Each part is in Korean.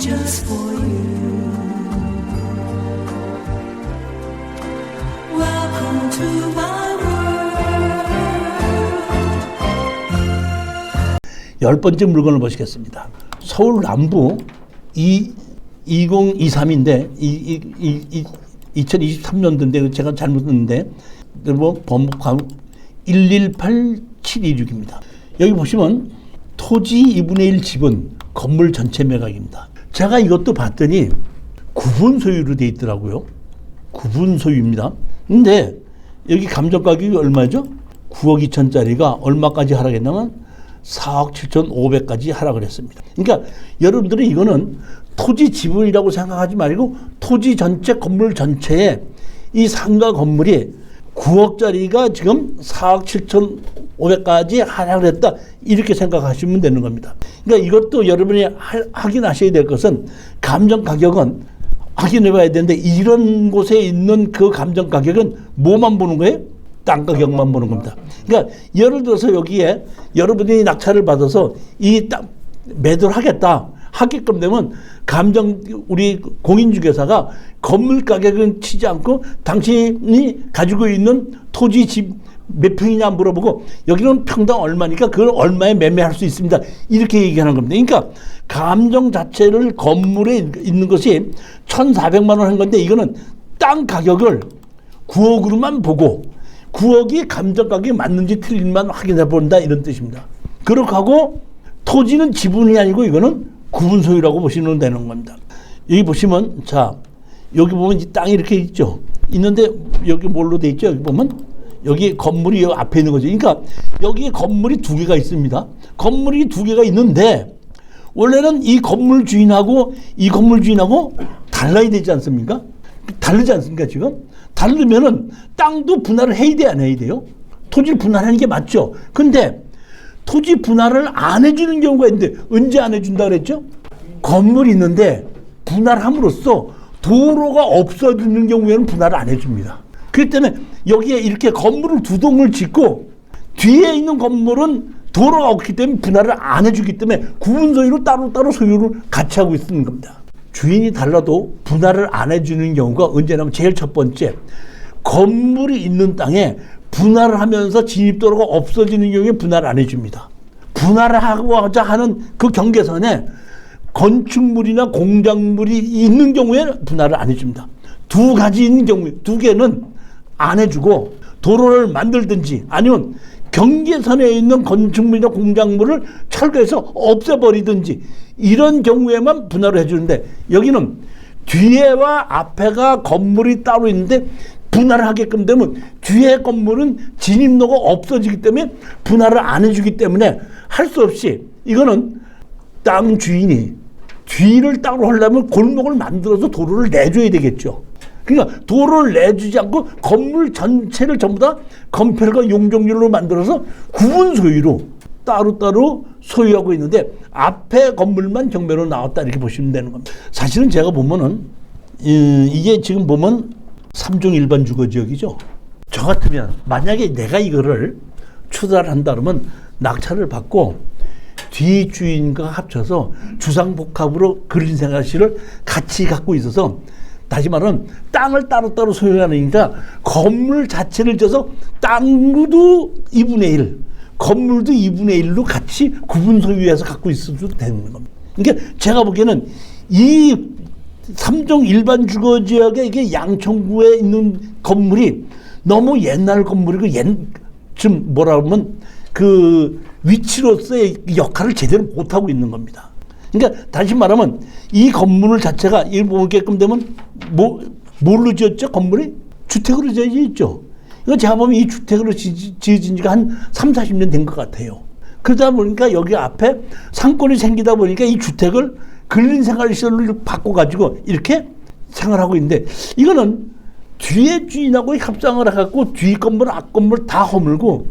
just for you. Welcome to my world. 10번째 물건을 보시겠습니다. 서울 남부 2023인데 2023년도인데 제가 잘못 썼는데 번복하고 118726입니다. 여기 보시면 토지 2분의 1 지분 건물 전체 매각입니다. 제가 이것도 봤더니 구분 소유로 돼 있더라고요. 구분 소유입니다. 근데 여기 감정 가격이 얼마죠? 9억 2천짜리가 얼마까지 하락했냐면 4억 7,500까지 하락을 했습니다. 그러니까 여러분들이 이거는 토지 지분이라고 생각하지 말고 토지 전체 건물 전체에 이 상가 건물이 9억짜리가 지금 4억 7,500까지 하락을 했다. 이렇게 생각하시면 되는 겁니다. 그러니까 이것도 여러분이 확인하셔야 될 것은 감정 가격은 확인해 봐야 되는데 이런 곳에 있는 그 감정 가격은 뭐만 보는 거예요? 땅 가격만 보는 겁니다. 그러니까 예를 들어서 여기에 여러분이 낙찰을 받아서 이 땅 매도를 하게끔 되면 우리 공인중개사가 건물 가격은 치지 않고 당신이 가지고 있는 토지 집 몇 평이냐 물어보고 여기는 평당 얼마니까 그걸 얼마에 매매할 수 있습니다. 이렇게 얘기하는 겁니다. 그러니까 감정 자체를 건물에 있는 것이 1,400만 원 한 건데 이거는 땅 가격을 9억으로만 보고 9억이 감정 가격이 맞는지 틀린지만 확인해 본다 이런 뜻입니다. 그렇게 하고 토지는 지분이 아니고 이거는 구분 소유라고 보시면 되는 겁니다. 여기 보시면 자 여기 보면 이 땅이 이렇게 있죠. 있는데 여기 뭘로 돼 있죠? 여기 보면 여기 건물이 여기 앞에 있는 거죠. 그러니까 여기에 건물이 두 개가 있습니다. 건물이 두 개가 있는데 원래는 이 건물 주인하고 달라야 되지 않습니까? 다르지 않습니까 지금? 다르면은 땅도 분할을 해야 돼 안 해야 돼요? 토지를 분할하는 게 맞죠. 근데 토지 분할을 안 해주는 경우가 있는데 언제 안 해준다 그랬죠? 건물이 있는데 분할함으로써 도로가 없어지는 경우에는 분할을 안 해줍니다. 그렇기 때문에 여기에 이렇게 건물을 두 동을 짓고 뒤에 있는 건물은 도로가 없기 때문에 분할을 안 해주기 때문에 구분 소유로 따로따로 소유를 같이 하고 있는 겁니다. 주인이 달라도 분할을 안 해주는 경우가 언제냐면 제일 첫 번째 건물이 있는 땅에 분할을 하면서 진입도로가 없어지는 경우에 분할을 안 해줍니다. 분할을 하고자 하는 그 경계선에 건축물이나 공작물이 있는 경우에 분할을 안 해줍니다. 두 가지 있는 경우에 두 개는 안 해주고 도로를 만들든지 아니면 경계선에 있는 건축물이나 공작물을 철거해서 없애버리든지 이런 경우에만 분할을 해주는데 여기는 뒤에와 앞에가 건물이 따로 있는데 분할을 하게끔 되면 뒤에 건물은 진입로가 없어지기 때문에 분할을 안 해주기 때문에 할 수 없이 이거는 땅 주인이 뒤를 따로 하려면 골목을 만들어서 도로를 내줘야 되겠죠. 그러니까 도로를 내주지 않고 건물 전체를 전부 다 건폐율과 용적률로 만들어서 구분 소유로 따로따로 소유하고 있는데 앞에 건물만 경매로 나왔다 이렇게 보시면 되는 겁니다. 사실은 제가 보면은 이게 지금 보면 3종 일반 주거지역이죠. 저 같으면 만약에 내가 이거를 추달을 한다 그러면 낙찰을 받고 뒤 주인과 합쳐서 주상복합으로 그린 생활실을 같이 갖고 있어서 다시 말하면 땅을 따로따로 소유하니까 건물 자체를 져서 땅도 2분의 1, 건물도 2분의 1로 같이 구분 소유해서 갖고 있어도 되는 겁니다. 그러니까 제가 보기에는 이 3종 일반 주거지역에 이게 양천구에 있는 건물이 너무 옛날 건물이고 좀 뭐라 그러면 그 위치로서의 역할을 제대로 못하고 있는 겁니다. 그러니까 다시 말하면 이 건물 자체가 이 보게끔 되면 뭘로 지었죠? 건물이 주택으로 지어져 있죠. 이거 제가 보면 이 주택으로 지어진 지가 한 3, 40년 된 것 같아요. 그러다 보니까 여기 앞에 상권이 생기다 보니까 이 주택을 근린생활시설로 바꿔가지고 이렇게 생활하고 있는데 이거는 뒤에 주인하고 협상을 해갖고 뒤 건물, 앞 건물 다 허물고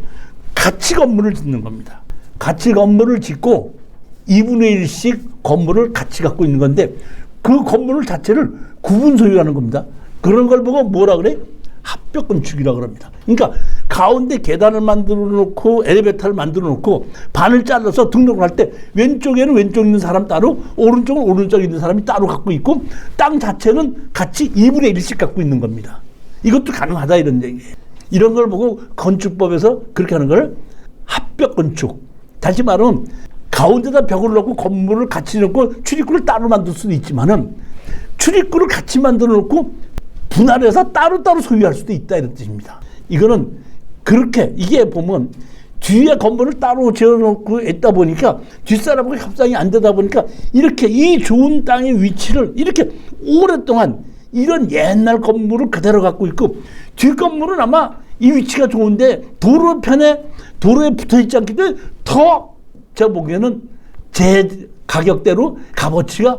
같이 건물을 짓는 겁니다. 같이 건물을 짓고 2분의 1씩 건물을 같이 갖고 있는 건데 그 건물 자체를 구분 소유하는 겁니다. 그런 걸 보고 뭐라 그래? 합벽 건축이라고 합니다. 그러니까 가운데 계단을 만들어 놓고 엘리베이터를 만들어 놓고 반을 잘라서 등록을 할 때 왼쪽에는 왼쪽 있는 사람 따로 오른쪽은 오른쪽 있는 사람이 따로 갖고 있고 땅 자체는 같이 2분의 1씩 갖고 있는 겁니다. 이것도 가능하다 이런 얘기예요. 이런 걸 보고 건축법에서 그렇게 하는 걸 합벽 건축. 다시 말하면 가운데다 벽을 넣고 건물을 같이 넣고 출입구를 따로 만들 수도 있지만은 출입구를 같이 만들어 놓고 분할해서 따로따로 소유할 수도 있다 이런 뜻입니다. 이거는 그렇게 이게 보면 뒤에 건물을 따로 지어놓고 있다 보니까 뒷사람과 협상이 안 되다 보니까 이렇게 이 좋은 땅의 위치를 이렇게 오랫동안 이런 옛날 건물을 그대로 갖고 있고 뒷 건물은 아마 이 위치가 좋은데 도로에 붙어 있지 않기 때문에 더 제가 보기에는 제 가격대로 값어치가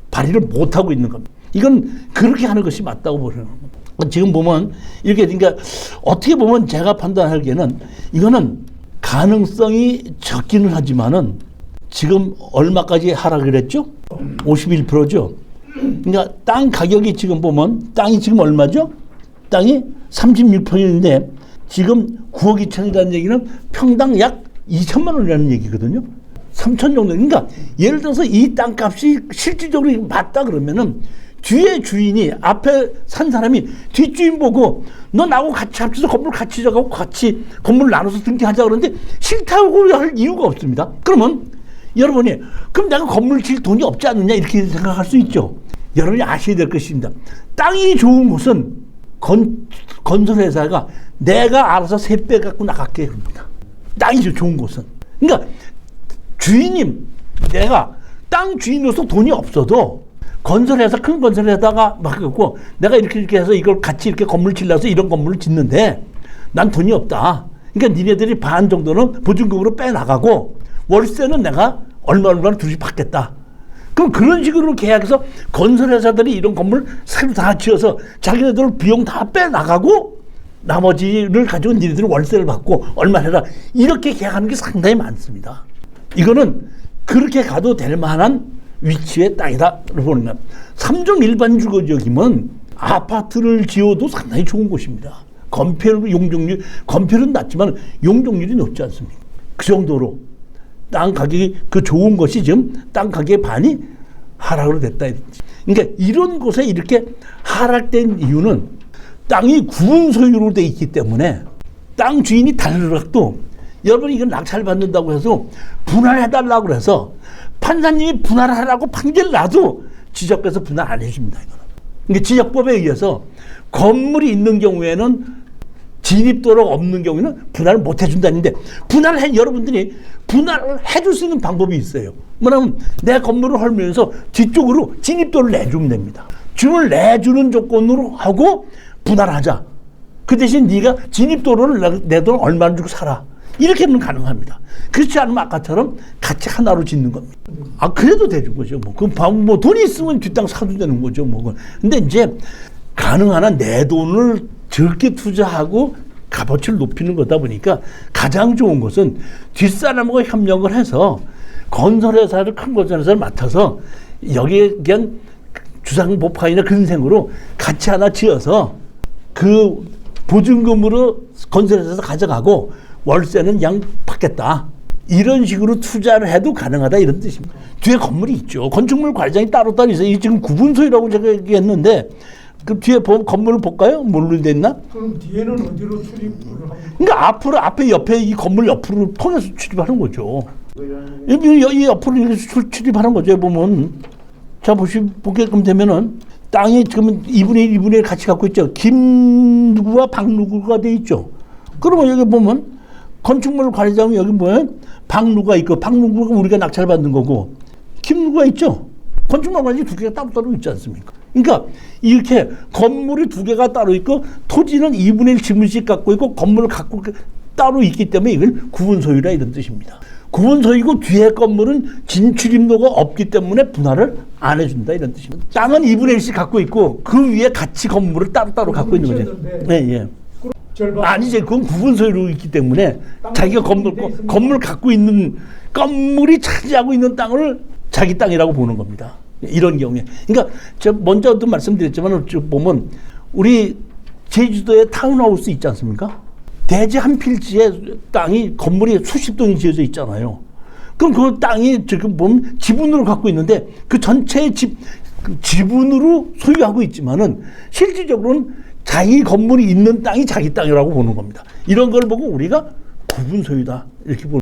발휘를 못하고 있는 겁니다. 이건 그렇게 하는 것이 맞다고 보는 겁니다. 지금 보면 이렇게 그러니까 어떻게 보면 제가 판단하기에는 이거는 가능성이 적기는 하지만은 지금 얼마까지 하락을 했죠? 51%죠. 그러니까 땅 가격이 지금 보면 땅이 지금 얼마죠? 땅이 36평인데 지금 9억 2천이라는 얘기는 평당 약 2천만 원이라는 얘기거든요. 3천 정도. 그러니까 예를 들어서 이 땅값이 실질적으로 맞다 그러면은 뒤에 주인이 앞에 산 사람이 뒷주인 보고 너 나하고 같이 합쳐서 건물 같이 저가고 같이 건물 나눠서 등기하자 그러는데 싫다고 할 이유가 없습니다. 그러면 여러분이 그럼 내가 건물 질 돈이 없지 않느냐 이렇게 생각할 수 있죠. 여러분이 아셔야 될 것입니다. 땅이 좋은 곳은 건설회사가 내가 알아서 세배 갖고 나갈게 합니다. 땅이 좋은 곳은. 그러니까 주인님 내가 땅 주인으로서 돈이 없어도 건설회사 큰 건설회사가 맡겼고 내가 이렇게 해서 이걸 같이 이렇게 건물 질러서 이런 건물을 짓는데 난 돈이 없다. 그러니까 니네들이 반 정도는 보증금으로 빼나가고 월세는 내가 얼마를 둘이 받겠다. 그럼 그런 식으로 계약해서 건설회사들이 이런 건물 새로 다 지어서 자기네들 비용 다 빼나가고 나머지를 가지고 니네들은 월세를 받고 얼마 해라. 이렇게 계약하는 게 상당히 많습니다. 이거는 그렇게 가도 될 만한 위치의 땅이다 보는 거야. 3종 일반 주거지역이면 아파트를 지어도 상당히 좋은 곳입니다. 건폐율은 낮지만 용적률이 높지 않습니까? 그 정도로 땅 가격이 그 좋은 것이 지금 땅 가격의 반이 하락으로 됐다. 그러니까 이런 곳에 이렇게 하락된 이유는 땅이 구분 소유로 돼 있기 때문에 땅 주인이 달라도 여러분이 이건 낙찰 받는다고 해서 분할해달라고 해서 판사님이 분할하라고 판결을 놔도 지적해서 분할 안 해줍니다. 이거는. 그러니까 지적법에 의해서 건물이 있는 경우에는 진입도로가 없는 경우에는 분할을 못 해준다는데 여러분들이 분할을 해줄 수 있는 방법이 있어요. 뭐냐면 내 건물을 헐면서 뒤쪽으로 진입도를 내주면 됩니다. 줌을 내주는 조건으로 하고 분할하자. 그 대신 네가 진입도로를 내 돈 얼마를 주고 사라. 이렇게는 가능합니다. 그렇지 않으면 아까처럼 같이 하나로 짓는 겁니다. 아, 그래도 되는 거죠. 뭐 돈이 있으면 뒷땅 사도 되는 거죠. 뭐. 근데 이제 가능한 한 내 돈을 적게 투자하고 값어치를 높이는 거다 보니까 가장 좋은 것은 뒷사람과 협력을 해서 건설회사를 큰 건설회사를 맡아서 여기에 그냥 주상복합이나 근생으로 같이 하나 지어서 그 보증금으로 건설회사에서 가져가고 월세는 양 받겠다. 이런 식으로 투자를 해도 가능하다 이런 뜻입니다. 뒤에 건물이 있죠. 건축물 관리장이 따로 있어요. 이 지금 구분소유라고 제가 얘기했는데 그 뒤에 건물을 볼까요? 뭘로 돼 있나? 그럼 뒤에는 어디로 출입을 합니까? 그러니까 앞에 옆에 이 건물 옆으로 통해서 출입하는 거죠. 이 옆으로 이렇게 출입하는 거죠. 보면 자 보게끔 되면은 땅이 지금 2분의 1, 2분의 1 같이 갖고 있죠. 김 누구와 박 누구가 돼 있죠. 그러면 여기 보면 건축물 관리자면 여기 뭐예요? 박 누가 있고 박 누구가 우리가 낙찰 받는 거고 김 누가 있죠. 건축물 관리자 두 개가 따로 있지 않습니까? 그러니까 이렇게 건물이 두 개가 따로 있고 토지는 2분의 1 지분씩 갖고 있고 건물을 갖고 따로 있기 때문에 이걸 구분 소유라 이런 뜻입니다. 구분 소유고 뒤에 건물은 진출입로가 없기 때문에 분할을 안 해준다 이런 뜻입니다. 땅은 2분의 1씩 갖고 있고 그 위에 같이 건물을 따로 갖고 있는 거죠. 네, 예. 아니지, 그건 구분 소유로 있기 때문에 자기가 건물 갖고 있는 건물이 차지하고 있는 땅을 자기 땅이라고 보는 겁니다. 이런 경우에. 그러니까 제가 먼저도 말씀드렸지만 보면 우리 제주도에 타운하우스 있지 않습니까? 대지 한 필지에 땅이 건물이 수십 동이 지어져 있잖아요. 그럼 그 땅이 지금 보면 지분으로 갖고 있는데 그 전체의 그 지분으로 소유하고 있지만은 실질적으로는 자기 건물이 있는 땅이 자기 땅이라고 보는 겁니다. 이런 걸 보고 우리가 구분 소유다 이렇게 보는